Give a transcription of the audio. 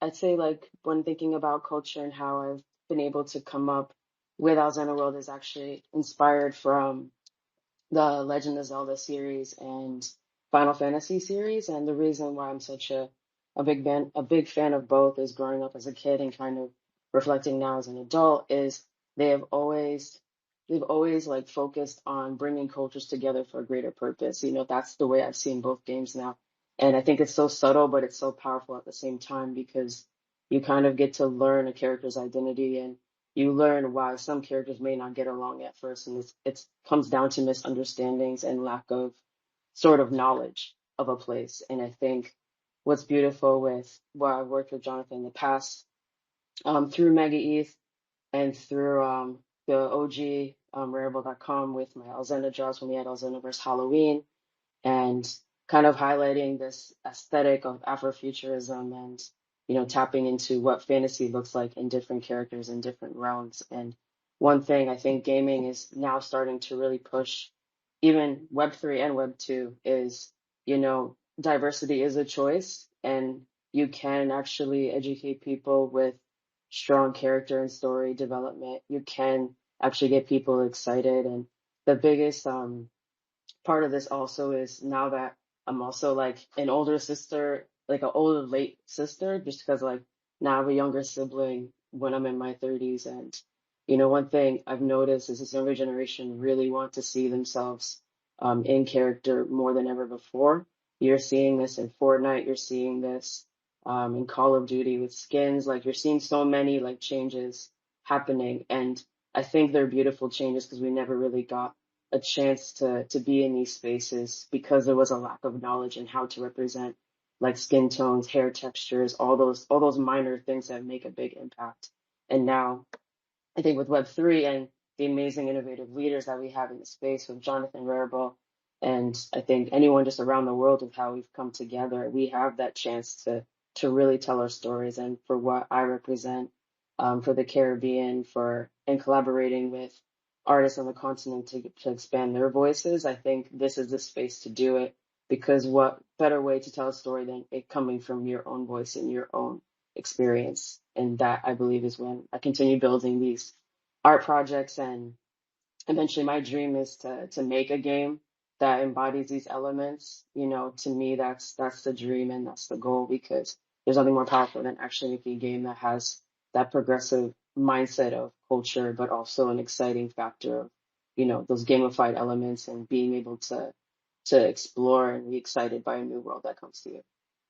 I'd say like when thinking about culture and how I've been able to come up with Alzena World is actually inspired from the Legend of Zelda series and Final Fantasy series. And the reason why I'm such a big fan of both is growing up as a kid and kind of reflecting now as an adult is they have always they've always like focused on bringing cultures together for a greater purpose. You know, that's the way I've seen both games now. And I think it's so subtle, but it's so powerful at the same time because you kind of get to learn a character's identity and you learn why some characters may not get along at first, and it's comes down to misunderstandings and lack of sort of knowledge of a place. And I think what's beautiful with what I've worked with Jonathan in the past, through Mega ETH and through the OG Rarible.com with my Alzena draws when we had Alzena versus Halloween, and kind of highlighting this aesthetic of Afrofuturism and tapping into what fantasy looks like in different characters in different realms. And one thing I think gaming is now starting to really push, even Web3 and Web2, is diversity is a choice, and you can actually educate people with strong character and story development. You can actually get people excited, and the biggest part of this also is now that I'm also like an older sister, like an older late sister, just because like now I have a younger sibling when I'm in my 30s. And one thing I've noticed is this younger generation really want to see themselves in character more than ever before. You're seeing this in Fortnite, you're seeing this in Call of Duty with skins, like you're seeing so many like changes happening. And I think they're beautiful changes because we never really got a chance to be in these spaces because there was a lack of knowledge in how to represent like skin tones, hair textures, all those minor things that make a big impact. And now I think with Web3 and the amazing innovative leaders that we have in the space with Jonathan Rarible, and I think anyone just around the world with how we've come together, we have that chance to really tell our stories. And for what I represent, for the Caribbean, for and collaborating with artists on the continent to expand their voices, I think this is the space to do it because what better way to tell a story than it coming from your own voice and your own experience. And that I believe is when I continue building these art projects. And eventually my dream is to make a game that embodies these elements. To me that's the dream and that's the goal because there's nothing more powerful than actually making a game that has that progressive mindset of culture, but also an exciting factor of, those gamified elements and being able to explore and be excited by a new world that comes to you.